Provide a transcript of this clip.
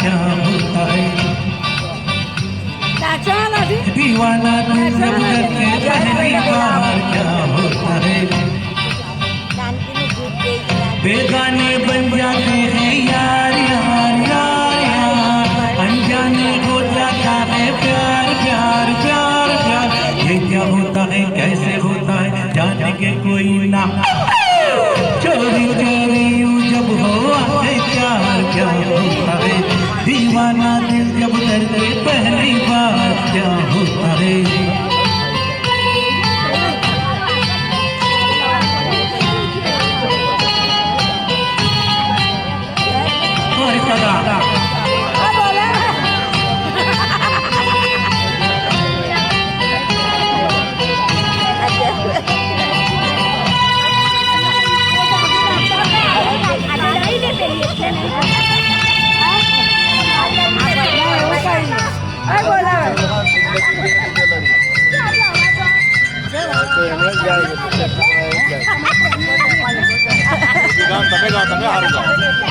क्या होता है दीवाना दिल जब करके पहली बार क्या होता है बेगाने बन जाते हैं यार यार यार यार अनजाने हो जाता है प्यार प्यार प्यार प्यार ये क्या होता है कैसे होता है जाने के कोई ना चोरी चोरी यूं जब हो आए प्यार क्या होता है दीवाना दिल जब करके पहली बार क्या होता है તમે ગાઓ તમે હારું ગાઓ